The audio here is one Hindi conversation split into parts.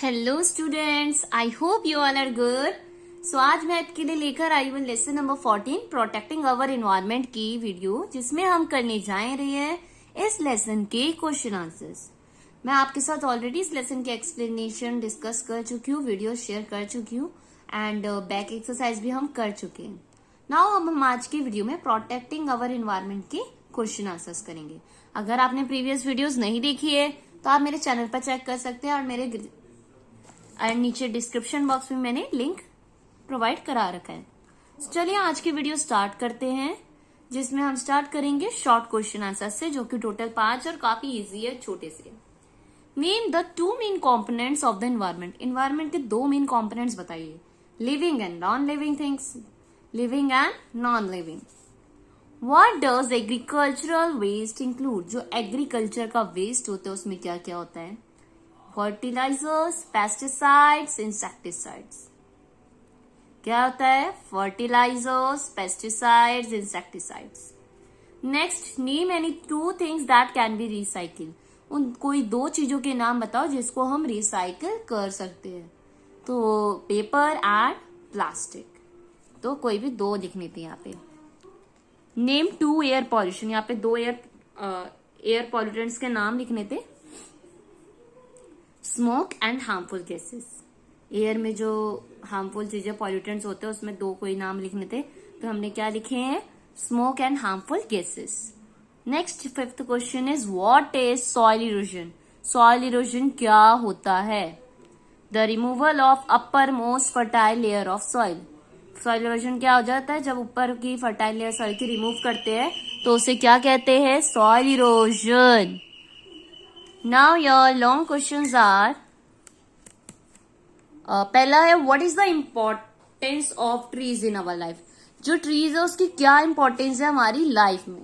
Hello students, I hope you all are good. So आज मैं आपके लिए लेकर आई हूँ lesson number 14 protecting our environment की वीडियो, जिसमें हम करने जा रहे हैं इस लेसन के क्वेश्चन आंसर्स। मैं आपके साथ ऑलरेडी इस लेसन के एक्सप्लेनेशन डिस्कस कर चुकी हूँ, वीडियो शेयर कर चुकी हूँ एंड बैक एक्सरसाइज भी हम कर चुके हैं। नाउ हम आज की वीडियो में प्रोटेक्टिंग अवर एनवायरनमेंट के क्वेश्चन आंसर्स करेंगे। अगर आपने प्रीवियस वीडियोस नहीं देखी है तो आप मेरे चैनल पर चेक कर सकते हैं और मेरे नीचे डिस्क्रिप्शन बॉक्स में मैंने लिंक प्रोवाइड करा रखा है। चलिए आज की वीडियो स्टार्ट करते हैं, जिसमें हम स्टार्ट करेंगे शॉर्ट क्वेश्चन आंसर से, जो कि टोटल 5 और काफी इजी है, छोटे से। Name the 2 main components of the environment. Environment के 2 मेन कॉम्पोनेंट्स बताइए। Living and non living things. Living and non living. What does agricultural waste include. जो एग्रीकल्चर का वेस्ट होता है उसमें क्या क्या होता है? Fertilizers, pesticides, insecticides. क्या होता है? Fertilizers, pesticides, insecticides. Next, name any 2 things that can be recycle. उन कोई 2 चीजों के नाम बताओ जिसको हम रिसाइकिल कर सकते हैं। तो पेपर एंड प्लास्टिक। तो कोई भी 2 लिखने थे यहाँ पे। Name 2 air pollution. यहाँ पे 2 एयर पॉल्यूटेंट्स के नाम लिखने थे। Smoke and harmful gases. Air में जो हार्मफुल चीजें पॉल्यूटेंट्स होते हैं उसमें 2 कोई नाम लिखने थे, तो हमने क्या लिखे हैं? Smoke and harmful gases. Next 5th question is what is soil erosion. Soil erosion क्या होता है? The removal of upper most fertile layer of soil. Soil erosion क्या हो जाता है? जब ऊपर की फर्टाइल लेयर सॉइल की रिमूव करते हैं तो उसे क्या कहते हैं? Soil erosion. Now your long questions are पहला है what is the importance of trees in our life। जो ट्रीज है उसकी क्या इंपॉर्टेंस है हमारी लाइफ में?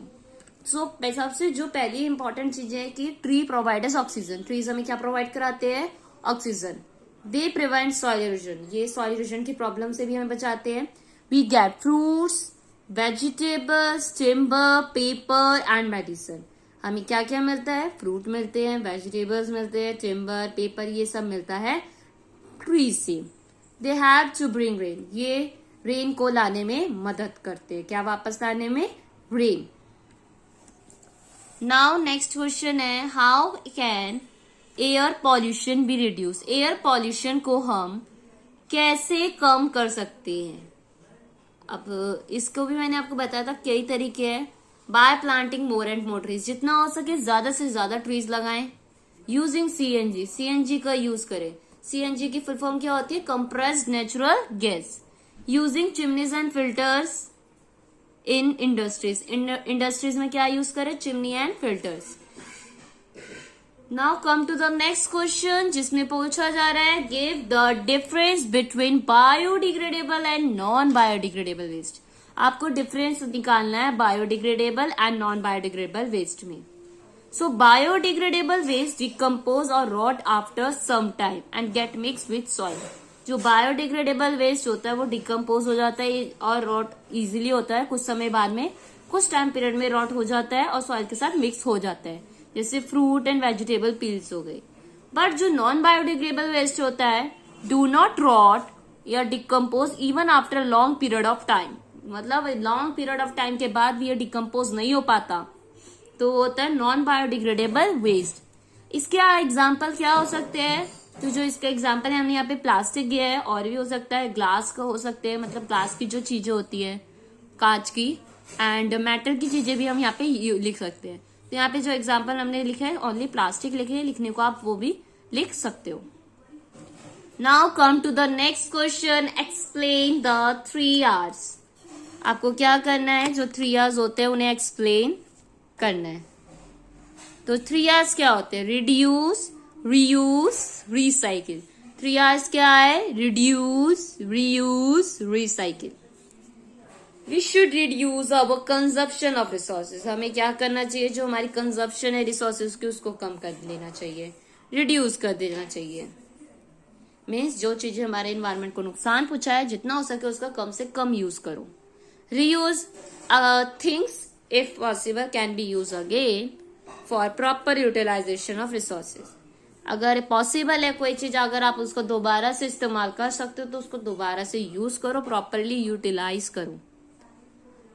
सबसे जो पहली इंपॉर्टेंट चीजें है कि ट्री प्रोवाइड्स ऑक्सीजन। ट्रीज हमें क्या प्रोवाइड कराते हैं? Oxygen. They prevent soil erosion. ये सॉइल इरोजन की प्रॉब्लम से भी हमें बचाते हैं। We get fruits, vegetables, timber, paper and medicine. हमें क्या क्या मिलता है? फ्रूट मिलते हैं, वेजिटेबल्स मिलते हैं, टिम्बर, पेपर, ये सब मिलता है ट्री से। They have to bring rain. ये रेन को लाने में मदद करते हैं। क्या वापस लाने में? रेन। नाउ नेक्स्ट क्वेश्चन है how can air pollution be reduce. Air pollution को हम कैसे कम कर सकते हैं? अब इसको भी मैंने आपको बताया था कई तरीके हैं। By planting more and more trees. जितना हो सके ज्यादा से ज्यादा ट्रीज लगाएं। Using CNG. सीएनजी का यूज करें। सीएनजी की फुल फॉर्म क्या होती है? Compressed natural gas. Using chimneys and filters in industries. Industries में क्या यूज करें? Chimney and filters. Now come to the next question, जिसमें पूछा जा रहा है give the difference between biodegradable and non biodegradable waste. आपको डिफरेंस निकालना है biodegradable and non biodegradable waste में। सो बायोडिग्रेडेबल वेस्ट डिकम्पोज और rot after some time and get mix with soil. जो बायोडिग्रेडेबल वेस्ट होता है वो डिकम्पोज हो जाता है और रॉट इजीली होता है, कुछ समय बाद में, कुछ टाइम पीरियड में रॉट हो जाता है और सॉइल के साथ मिक्स हो जाता है, जैसे फ्रूट एंड वेजिटेबल पील्स हो गई। बट जो नॉन बायोडिग्रेडेबल वेस्ट होता है डू नॉट रॉट या decompose even after long period of time. मतलब लॉन्ग पीरियड ऑफ टाइम के बाद भी ये डिकम्पोज नहीं हो पाता, तो वो होता है नॉन बायोडिग्रेडेबल वेस्ट। इसके एग्जाम्पल क्या हो सकते हैं? तो जो इसका एग्जाम्पल है, हमने यहाँ पे प्लास्टिक दिया है, और भी हो सकता है, ग्लास का हो सकते हैं, मतलब ग्लास की जो चीजें होती है, कांच की, एंड मेटल की चीजें भी हम यहाँ पे लिख सकते हैं। तो यहाँ पे जो एग्जाम्पल हमने लिखा है ओनली प्लास्टिक लिखे है, लिखने को आप वो भी लिख सकते हो। Now come to the next question, explain the 3 R's। आपको क्या करना है? जो 3 R's होते हैं उन्हें एक्सप्लेन करना है। तो 3 R's क्या होते हैं? Reduce, reuse, recycle. 3 R's क्या है? Reduce, reuse, recycle. We should reduce our consumption of resources. हमें क्या करना चाहिए? जो हमारी कंजप्शन है रिसोर्सेज की उसको कम कर लेना चाहिए, रिड्यूस कर देना चाहिए। मीन्स जो चीजें हमारे एनवायरमेंट को नुकसान पहुंचाए, जितना हो सके उसका कम से कम यूज करो। Reuse things if possible can be used again for proper utilization of resources. अगर पॉसिबल है कोई चीज, अगर आप उसको दोबारा से इस्तेमाल कर सकते हो तो उसको दोबारा से यूज करो, प्रॉपरली यूटिलाइज करो।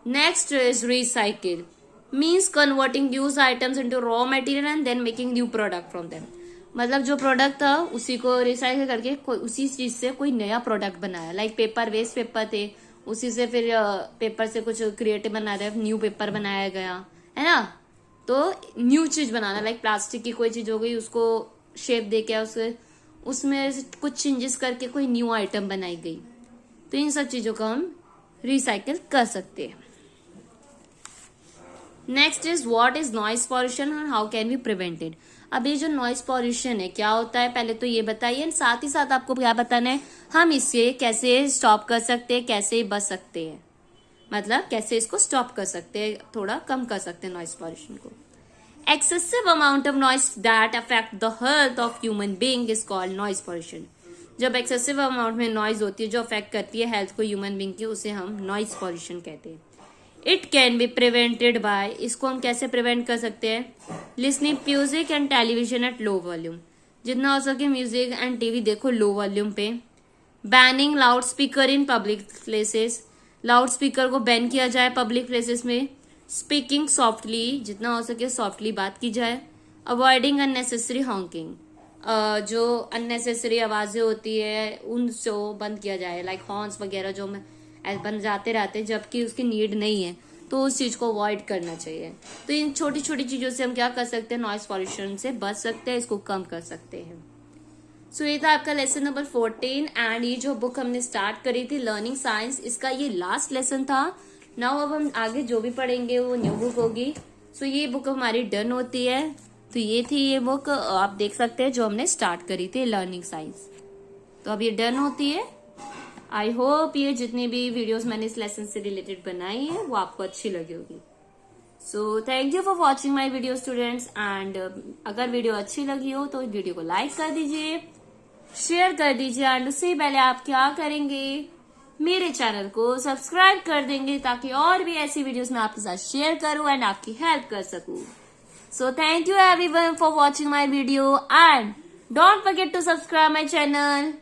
Next is recycle, means converting use items into raw material and then making new product from them. मतलब जो प्रोडक्ट था उसी को रिसाइकिल करके उसी चीज से कोई नया प्रोडक्ट बनाया। लाइक पेपर, वेस्ट पेपर थे, उसी से फिर पेपर से कुछ क्रिएटिव बना रहे, न्यू पेपर बनाया गया, है ना। तो न्यू चीज बनाना, लाइक प्लास्टिक की कोई चीज हो गई, उसको शेप दे के उसमें कुछ चेंजेस करके कोई न्यू आइटम बनाई गई। तो इन सब चीजों को हम रिसाइकिल कर सकते हैं। Next is what is noise pollution and how can we prevent it. अब ये जो नॉइज पॉल्यूशन है क्या होता है, पहले तो ये बताइए, साथ ही साथ आपको क्या बताना है, हम इससे कैसे स्टॉप कर सकते हैं, कैसे बच सकते हैं, मतलब कैसे इसको स्टॉप कर सकते हैं, थोड़ा कम कर सकते हैं नॉइज पॉल्यूशन को। Excessive amount of noise that affect the health of human being is called noise pollution. जब एक्सेसिव अमाउंट में नॉइज होती है जो अफेक्ट करती है हेल्थ को ह्यूमन बीइंग की, उसे हम नॉइज पॉल्यूशन कहते हैं। It can be prevented by, इसको हम कैसे प्रिवेंट कर सकते हैं, listening music and television at low volume, जितना हो सके म्यूजिक एंड टीवी देखो लो वॉल्यूम पे। Banning loud speaker in public places, loud speaker को बैन किया जाए पब्लिक प्लेसेस में। स्पीकिंग सॉफ्टली, जितना हो सके सॉफ्टली बात की जाए। अवॉइडिंग अननेसेसरी हॉन्किंग, जो अननेसेसरी आवाजें होती है उनको बंद किया जाए, लाइक हॉर्न्स वगैरह जो बन जाते रहते जबकि उसकी नीड नहीं है, तो उस चीज को अवॉइड करना चाहिए। तो इन छोटी छोटी चीजों से हम क्या कर सकते हैं, नॉइज पॉल्यूशन से बच सकते हैं, इसको कम कर सकते हैं। सो ये था आपका लेसन नंबर 14 एंड ये जो बुक हमने स्टार्ट करी थी लर्निंग साइंस, इसका ये लास्ट लेसन था। नाउ अब हम आगे जो भी पढ़ेंगे वो न्यू बुक होगी। सो ये बुक हमारी डन होती है। तो ये थी ये बुक, आप देख सकते हैं जो हमने स्टार्ट करी थी लर्निंग साइंस। तो अब ये डन होती है। आई होप ये जितनी भी वीडियोस मैंने इस लेसन से रिलेटेड बनाई है वो आपको अच्छी लगी होगी। सो thank you for watching my video students and अगर वीडियो अच्छी लगी हो तो वीडियो को लाइक कर दीजिए, शेयर कर दीजिए एंड उससे पहले आप क्या करेंगे, मेरे चैनल को सब्सक्राइब कर देंगे ताकि और भी ऐसी वीडियोस मैं आपके साथ शेयर करूं एंड आपकी हेल्प कर सकूं। So thank you everyone for watching my video and don't forget to subscribe my channel.